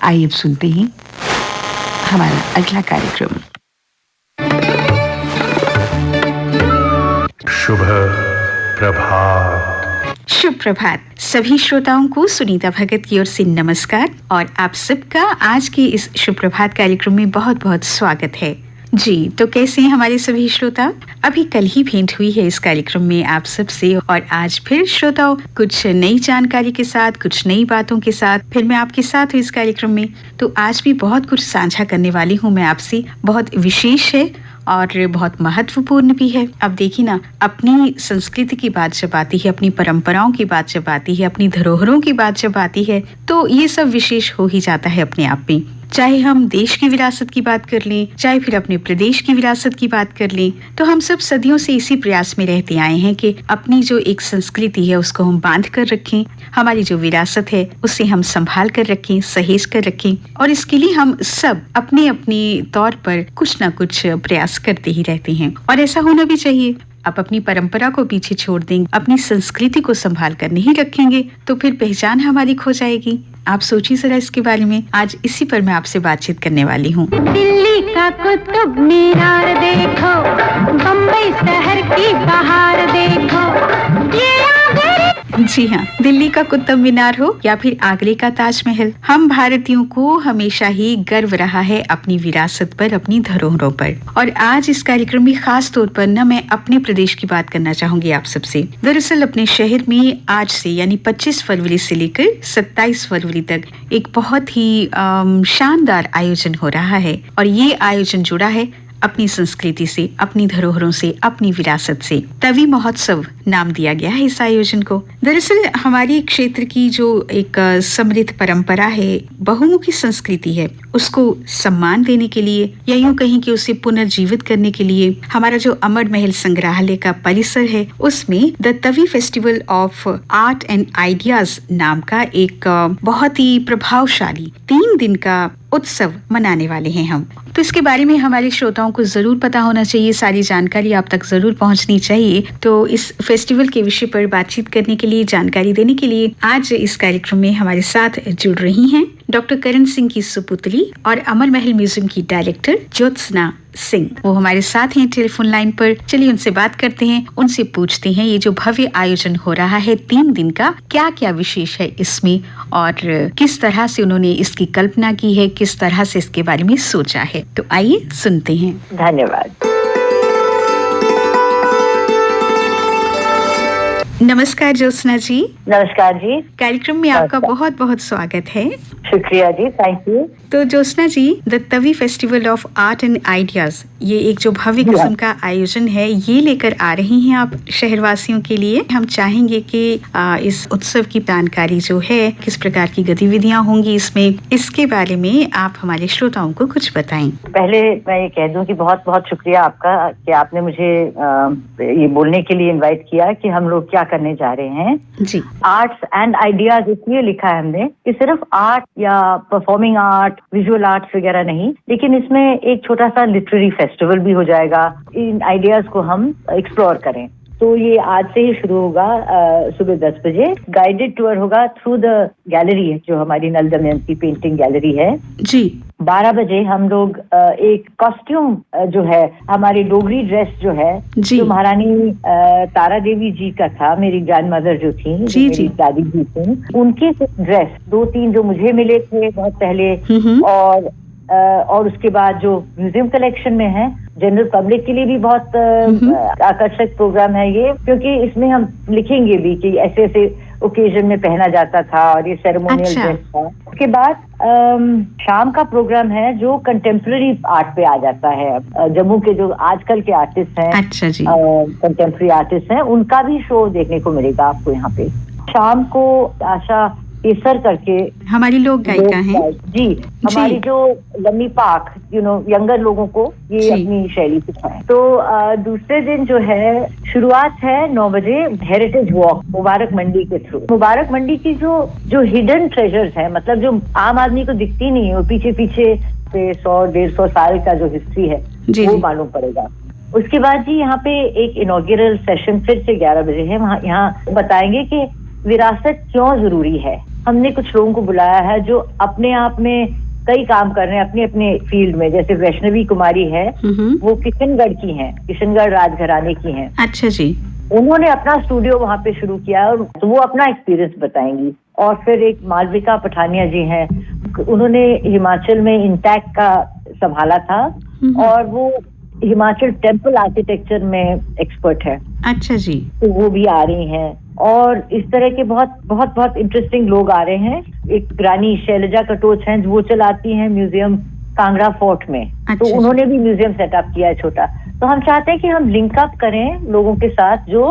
आइए अब सुनते हैं हमारा अगला कार्यक्रम। शुभ प्रभात। शुभ प्रभात सभी श्रोताओं को सुनीता भगत की ओर से नमस्कार और आप सबका आज के इस शुभ प्रभात कार्यक्रम में बहुत बहुत स्वागत है। जी, तो कैसे हैं हमारे सभी श्रोता? अभी कल ही भेंट हुई है इस कार्यक्रम में आप सबसे और आज फिर श्रोताओं कुछ नई जानकारी के साथ, कुछ नई बातों के साथ फिर मैं आपके साथ हूँ इस कार्यक्रम में। तो आज भी बहुत कुछ साझा करने वाली हूँ मैं आपसे, बहुत विशेष है और बहुत महत्वपूर्ण भी है। अब देखिए ना, अपनी संस्कृति की बात जब आती है, अपनी परंपराओं की बात जब आती है, अपनी धरोहरों की बात जब आती है, तो ये सब विशेष हो ही जाता है अपने आप में। चाहे हम देश की विरासत की बात कर लें, चाहे फिर अपने प्रदेश की विरासत की बात कर लें, तो हम सब सदियों से इसी प्रयास में रहते आए हैं कि अपनी जो एक संस्कृति है उसको हम बांध कर रखें, हमारी जो विरासत है उसे हम संभाल कर रखें, सहेज कर रखें। और इसके लिए हम सब अपने अपने तौर पर कुछ ना कुछ प्रयास करते ही रहते हैं और ऐसा होना भी चाहिए। आप अपनी परंपरा को पीछे छोड़ देंगे, अपनी संस्कृति को संभाल कर नहीं रखेंगे तो फिर पहचान हमारी खो जाएगी। आप सोचिए जरा इसके बारे में। आज इसी पर मैं आपसे बातचीत करने वाली हूँ। दिल्ली का कुतुब मीनार देखो, बम्बई शहर की बहार देखो, ये जी हाँ, दिल्ली का कुतुब मीनार हो या फिर आगरे का ताजमहल, हम भारतीयों को हमेशा ही गर्व रहा है अपनी विरासत पर, अपनी धरोहरों पर। और आज इस कार्यक्रम में खास तौर पर न मैं अपने प्रदेश की बात करना चाहूंगी आप सबसे। दरअसल अपने शहर में आज से यानी 25 फरवरी से लेकर 27 फरवरी तक एक बहुत ही शानदार आयोजन हो रहा है और ये आयोजन जुड़ा है अपनी संस्कृति से, अपनी धरोहरों से, अपनी विरासत से। तवी महोत्सव नाम दिया गया है इस आयोजन को। दरअसल हमारी क्षेत्र की जो एक समृद्ध परंपरा है, बहुमुखी संस्कृति है, उसको सम्मान देने के लिए या यूं कहीं कि उसे पुनर्जीवित करने के लिए हमारा जो अमर महल संग्रहालय का परिसर है उसमें the Tawi festival of art and ideas नाम का एक बहुत ही प्रभावशाली 3 दिन का उत्सव मनाने वाले हैं हम। तो इसके बारे में हमारे श्रोताओं को जरूर पता होना चाहिए, सारी जानकारी आप तक जरूर पहुंचनी चाहिए। तो इस फेस्टिवल के विषय पर बातचीत करने के लिए, जानकारी देने के लिए आज इस कार्यक्रम में हमारे साथ जुड़ रही हैं डॉक्टर करण सिंह की सुपुत्री और अमर महल म्यूजियम की डायरेक्टर ज्योत्सना सिंह। वो हमारे साथ हैं टेलीफोन लाइन पर। चलिए उनसे बात करते हैं, उनसे पूछते हैं ये जो भव्य आयोजन हो रहा है 3 दिन का, क्या क्या विशेष है इसमें और किस तरह से उन्होंने इसकी कल्पना की है, किस तरह से इसके बारे में सोचा है। तो आइए सुनते हैं। धन्यवाद। नमस्कार ज्योत्सना जी। नमस्कार जी। कार्यक्रम में आपका बहुत बहुत स्वागत है। शुक्रिया जी, थैंक यू। तो Jyotsna ji, the Tawi festival of art and ideas, ये एक जो भव्य किस्म का आयोजन है ये लेकर आ रही हैं आप शहरवासियों के लिए। हम चाहेंगे कि इस उत्सव की जानकारी जो है, किस प्रकार की गतिविधियां होंगी इसमें, इसके बारे में आप हमारे श्रोताओं को कुछ बताएं। पहले मैं ये कह दूं कि बहुत बहुत शुक्रिया आपका कि आपने मुझे ये बोलने के लिए इनवाइट किया कि हम लोग क्या करने जा रहे हैं जी। आर्ट्स एंड आइडियाज इसलिए लिखा है हमने कि सिर्फ आर्ट या परफॉर्मिंग आर्ट, विजुअल आर्ट्स वगैरह नहीं, लेकिन इसमें एक छोटा सा लिटरेरी फेस्टिवल भी हो जाएगा। इन आइडियाज को हम एक्सप्लोर करें। तो ये आज से ही शुरू होगा सुबह 10 बजे। गाइडेड टूर होगा थ्रू द गैलरी, जो हमारी नल दमयंती पेंटिंग गैलरी है जी। 12 बजे हम लोग एक कॉस्ट्यूम जो है, हमारी डोगरी ड्रेस जो है, जो महारानी तारा देवी जी का था, मेरी ग्रैंड मदर जो थी, मेरी दादी जी थी, उनके ड्रेस 2-3 जो मुझे मिले थे बहुत पहले, और उसके बाद जो म्यूजियम कलेक्शन में है, जनरल पब्लिक के लिए भी बहुत आकर्षक प्रोग्राम है ये, क्योंकि इसमें हम लिखेंगे भी कि ऐसे ऐसे ओकेजन में पहना जाता था और ये सेरेमोनियल ड्रेस था। उसके बाद शाम का प्रोग्राम है जो कंटेम्प्रेरी आर्ट पे आ जाता है। जम्मू के जो आजकल के आर्टिस्ट हैं, अच्छा जी, कंटेम्प्रेरी आर्टिस्ट हैं, उनका भी शो देखने को मिलेगा आपको यहाँ पे। शाम को आशा केसर करके हमारी लोक गायिका हैं जी, हमारी जो लम्मी पाक यंगर लोगों को ये अपनी शैली सिखाएं। तो दूसरे दिन जो है शुरुआत है 9 बजे हेरिटेज वॉक मुबारक मंडी के थ्रू। मुबारक मंडी की जो हिडन ट्रेजर्स है, मतलब जो आम आदमी को दिखती नहीं है, वो पीछे पीछे 100-150 साल का जो हिस्ट्री है वो मालूम पड़ेगा। उसके बाद जी यहाँ पे एक इनॉग्रेल सेशन फिर से 11 बजे है। वहाँ यहाँ बताएंगे कि विरासत क्यों जरूरी है, हमने कुछ लोगों को बुलाया है जो अपने आप में कई काम कर रहे हैं अपने अपने फील्ड में। जैसे वैष्णवी कुमारी है, वो किशनगढ़ की हैं, किशनगढ़ राजघराने की हैं। अच्छा जी। उन्होंने अपना स्टूडियो वहाँ पे शुरू किया और तो वो अपना एक्सपीरियंस बताएंगी। और फिर एक मालविका पठानिया जी हैं, उन्होंने हिमाचल में इंटैक्ट का संभाला था और वो हिमाचल टेम्पल आर्किटेक्चर में एक्सपर्ट है। अच्छा जी। तो वो भी आ रही हैं और इस तरह के बहुत बहुत बहुत इंटरेस्टिंग लोग आ रहे हैं। एक रानी शैलजा कटोच हैं, वो चलाती हैं म्यूजियम कांगड़ा फोर्ट में। अच्छा। तो उन्होंने भी म्यूजियम सेटअप किया है छोटा। तो हम चाहते हैं कि हम लिंक अप करें लोगों के साथ जो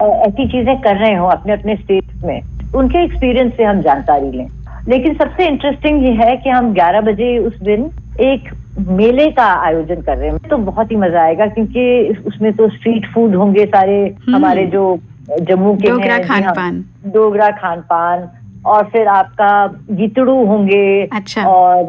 ऐसी चीजें कर रहे हो अपने अपने स्टेट में, उनके एक्सपीरियंस से हम जानकारी लें। लेकिन सबसे इंटरेस्टिंग ये है कि हम 11 बजे उस दिन एक मेले का आयोजन कर रहे हैं। तो बहुत ही मजा आएगा क्योंकि उसमें तो स्ट्रीट फूड होंगे सारे हमारे जो जम्मू के डोगरा खान-पान, डोगरा खान-पान, और फिर आपका गीतड़ू होंगे। अच्छा। और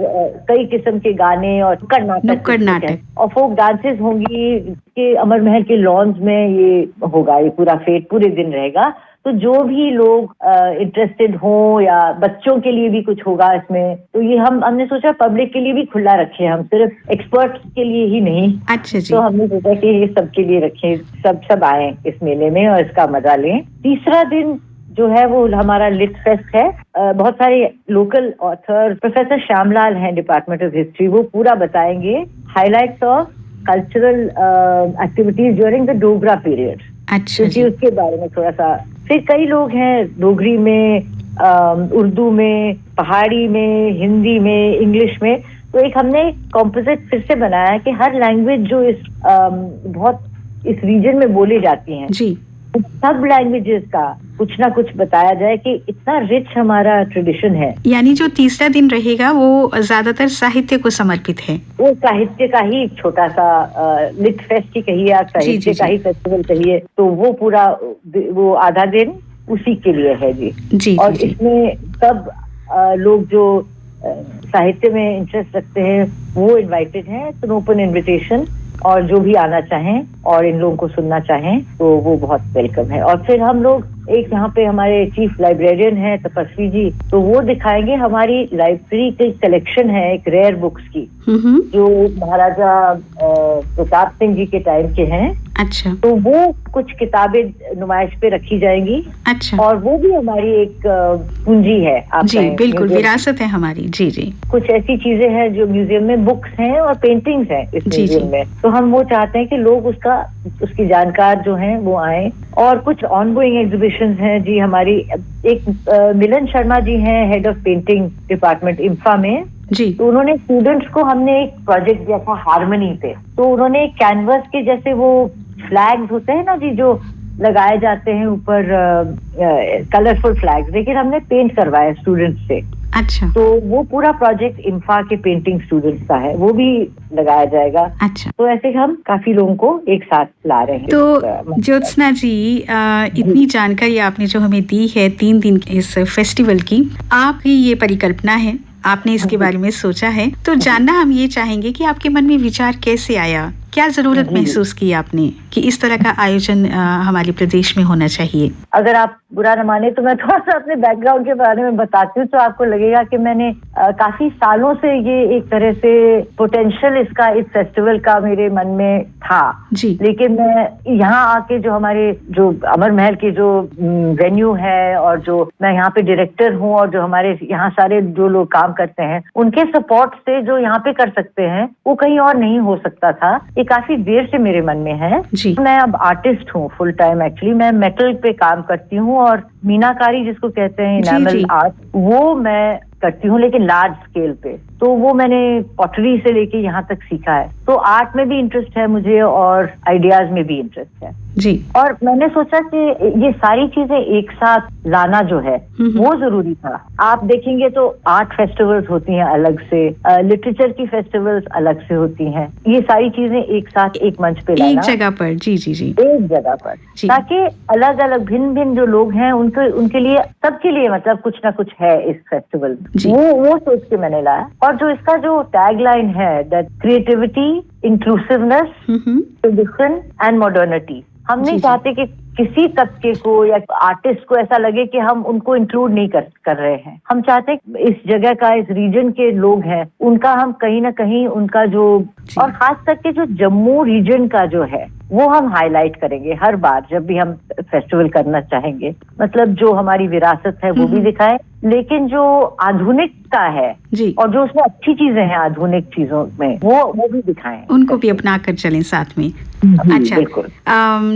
कई किस्म के गाने और नुक्कड़ नाटक और फोक डांसेस होंगी कि अमर महल के लॉन्स में ये होगा। ये पूरा फेट पूरे दिन रहेगा। तो जो भी लोग इंटरेस्टेड हो या बच्चों के लिए भी कुछ होगा इसमें, तो ये हमने सोचा पब्लिक के लिए भी खुला रखे, हम सिर्फ एक्सपर्ट्स के लिए ही नहीं। अच्छा जी। तो हमने सोचा कि ये सबके लिए रखें, सब आए इस मेले में और इसका मजा लें। तीसरा दिन जो है वो हमारा लिट फेस्ट है। बहुत सारे लोकल ऑथर, प्रोफेसर श्यामलाल हैं डिपार्टमेंट ऑफ हिस्ट्री, वो पूरा बताएंगे highlights of cultural activities during the Dogra period. अच्छा जी। उसके बारे में थोड़ा सा। फिर कई लोग हैं डोगरी में, उर्दू में, पहाड़ी में, हिंदी में, इंग्लिश में। तो एक हमने कॉम्पोजिट फिर से बनाया है कि हर लैंग्वेज जो बहुत इस रीजन में बोली जाती हैं जी, सब लैंग्वेजेस का कुछ ना कुछ बताया जाए कि इतना रिच हमारा ट्रेडिशन है। यानी जो तीसरा दिन रहेगा वो ज्यादातर साहित्य को समर्पित है। वो साहित्य का ही छोटा सा लिट फेस्ट ही कहिए, आप साहित्य का ही फेस्टिवल कहिए। तो वो पूरा वो आधा दिन उसी के लिए है जी। जी और जी, इसमें सब लोग जो साहित्य में इंटरेस्ट रखते हैं वो इनवाइटेड हैं। इट्स एन ओपन इनविटेशन और जो भी आना चाहें और इन लोगों को सुनना चाहें तो वो बहुत वेलकम है। और फिर हम लोग एक यहाँ पे हमारे चीफ लाइब्रेरियन है तपस्वी जी, तो वो दिखाएंगे हमारी लाइब्रेरी की कलेक्शन है एक रेयर बुक्स की जो महाराजा प्रताप सिंह जी के टाइम के हैं। अच्छा। तो वो कुछ किताबें नुमाइश पे रखी जाएंगी। अच्छा। और वो भी हमारी एक पूंजी है। आप जी बिल्कुल, विरासत है हमारी। जी जी। कुछ ऐसी चीजें हैं जो म्यूजियम में बुक्स हैं और पेंटिंग्स हैं इस म्यूजियम में। तो हम वो चाहते हैं कि लोग उसकी जानकार जो हैं वो आए। और कुछ ऑनगोइंग एग्जीबिशंस हैं जी हमारी। एक मिलन शर्मा जी हैं हेड ऑफ पेंटिंग डिपार्टमेंट इम्फा में जी। तो उन्होंने स्टूडेंट्स को हमने एक प्रोजेक्ट दिया था हार्मनी पे। तो उन्होंने कैनवस के जैसे वो फ्लैग्स होते हैं ना जी जो लगाए जाते हैं ऊपर कलरफुल फ्लैग्स, लेकिन हमने पेंट करवाया स्टूडेंट्स से। अच्छा। तो वो पूरा प्रोजेक्ट इम्फा के पेंटिंग स्टूडेंट्स का है, वो भी लगाया जाएगा। अच्छा। तो ऐसे हम काफी लोगों को एक साथ ला रहे हैं। तो ज्योत्सना जी, इतनी जानकारी आपने जो हमें दी है 3 दिन इस फेस्टिवल की, आपकी ये परिकल्पना है, आपने इसके बारे में सोचा है, तो जानना हम ये चाहेंगे कि आपके मन में विचार कैसे आया, क्या जरूरत महसूस की आपने कि इस तरह का आयोजन हमारे प्रदेश में होना चाहिए? अगर आप बुरा न माने तो मैं थोड़ा सा अपने बैकग्राउंड के बारे में बताती हूँ तो आपको लगेगा कि मैंने काफी सालों से ये एक तरह से पोटेंशियल इस फेस्टिवल का मेरे मन में था जी। लेकिन मैं यहाँ आके जो हमारे जो अमर महल के जो वेन्यू है और जो मैं यहाँ पे डायरेक्टर हूँ और जो हमारे यहाँ सारे जो लोग काम करते हैं उनके सपोर्ट से जो यहाँ पे कर सकते हैं वो कहीं और नहीं हो सकता था। ये काफी देर से मेरे मन में है जी। मैं अब आर्टिस्ट हूँ फुल टाइम। एक्चुअली मैं मेटल पे काम करती हूँ और मीनाकारी जिसको कहते हैं इनामल आर्ट, वो मैं करती हूँ लेकिन लार्ज स्केल पे। तो वो मैंने पॉटरी से लेके यहाँ तक सीखा है। तो आर्ट में भी इंटरेस्ट है मुझे और आइडियाज में भी इंटरेस्ट है जी। और मैंने सोचा कि ये सारी चीजें एक साथ लाना जो है वो जरूरी था। आप देखेंगे तो आर्ट फेस्टिवल्स होती हैं अलग से, लिटरेचर की फेस्टिवल्स अलग से होती हैं, ये सारी चीजें एक साथ एक मंच पे लाना, एक जगह पर। जी जी जी, एक जगह पर, ताकि अलग अलग भिन्न भिन्न जो लोग हैं उनके लिए सबके लिए मतलब कुछ ना कुछ है इस फेस्टिवल में। वो सोच के मैंने लाया। और जो इसका जो टैगलाइन है that creativity, inclusiveness, tradition and modernity, हम नहीं चाहते कि किसी तबके को या आर्टिस्ट को ऐसा लगे कि हम उनको इंक्लूड नहीं कर रहे हैं। हम चाहते हैं इस जगह का, इस रीजन के लोग हैं, उनका हम कहीं ना कहीं उनका जो, और खास करके जो जम्मू रीजन का जो है वो हम हाईलाइट करेंगे हर बार जब भी हम फेस्टिवल करना चाहेंगे। मतलब जो हमारी विरासत है वो भी दिखाएं, लेकिन जो आधुनिकता है जी, और जो उसमें अच्छी चीजें हैं आधुनिक चीजों में वो भी दिखाएं, उनको भी अपना कर चलें साथ में। अच्छा,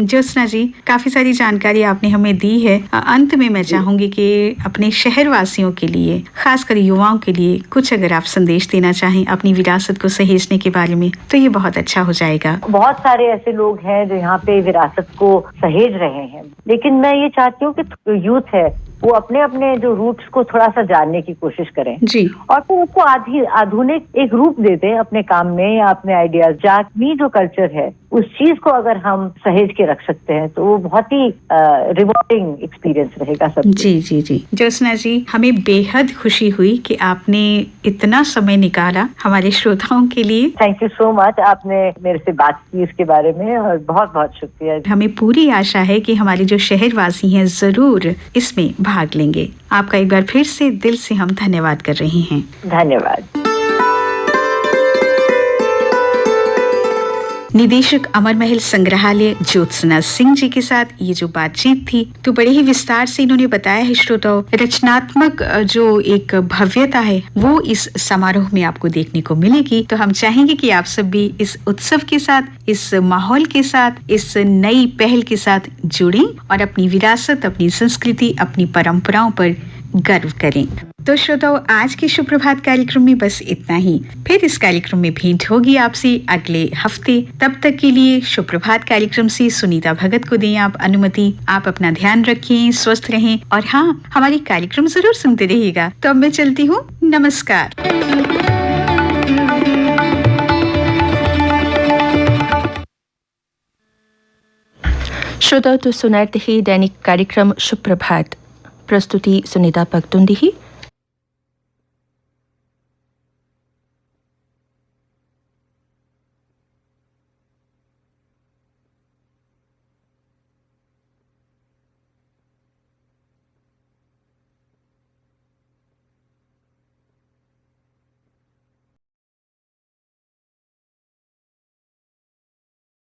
ज्योत्सना जी, काफी सारी जानकारी आपने हमें दी है। अंत में मैं चाहूंगी कि अपने शहर वासियों के लिए, खासकर युवाओं के लिए, कुछ अगर आप संदेश देना चाहें अपनी विरासत को सहेजने के बारे में, तो ये बहुत अच्छा हो जाएगा। बहुत सारे ऐसे लोग हैं जो यहाँ पे विरासत को सहेज रहे हैं, लेकिन मैं ये चाहती हूँ कि यूथ है वो अपने अपने जो रूट्स को थोड़ा सा जानने की कोशिश करें जी, और फिर उसको आधुनिक एक रूप दे दें अपने काम में या अपने आइडियाज। जाटनी जो कल्चर है उस चीज को अगर हम सहेज के रख सकते हैं तो वो बहुत ही रिवॉर्डिंग एक्सपीरियंस रहेगा सब। जी जी जी, ज्योत्सना जी, हमें बेहद खुशी हुई कि आपने इतना समय निकाला हमारे श्रोताओं के लिए। थैंक यू सो मच, आपने मेरे से बात की इसके बारे में और बहुत बहुत शुक्रिया। हमें पूरी आशा है कि हमारे जो शहरवासी हैं जरूर इसमें भाग लेंगे। आपका एक बार फिर से दिल से हम धन्यवाद कर रहे हैं। धन्यवाद। निदेशक अमर महल संग्रहालय ज्योत्सना सिंह जी के साथ ये जो बातचीत थी, तो बड़े ही विस्तार से इन्होंने बताया है श्रोताओं। रचनात्मक जो एक भव्यता है वो इस समारोह में आपको देखने को मिलेगी। तो हम चाहेंगे कि आप सब भी इस उत्सव के साथ, इस माहौल के साथ, इस नई पहल के साथ जुड़ें और अपनी विरासत, अपनी संस्कृति, अपनी परंपराओं पर गर्व करें। तो श्रोताओं, आज के सुप्रभात कार्यक्रम में बस इतना ही। फिर इस कार्यक्रम में भेंट होगी आपसे अगले हफ्ते। तब तक के लिए सुप्रभात कार्यक्रम से सुनीता भगत को दें आप अनुमति। आप अपना ध्यान रखें, स्वस्थ रहें और हाँ, हमारी कार्यक्रम जरूर सुनते रहिएगा। तो अब मैं चलती हूँ, नमस्कार। श्रोताओं, तो सुनाते ही दैनिक कार्यक्रम सुप्रभात, प्रस्तुति सुनीता पगतुंडी।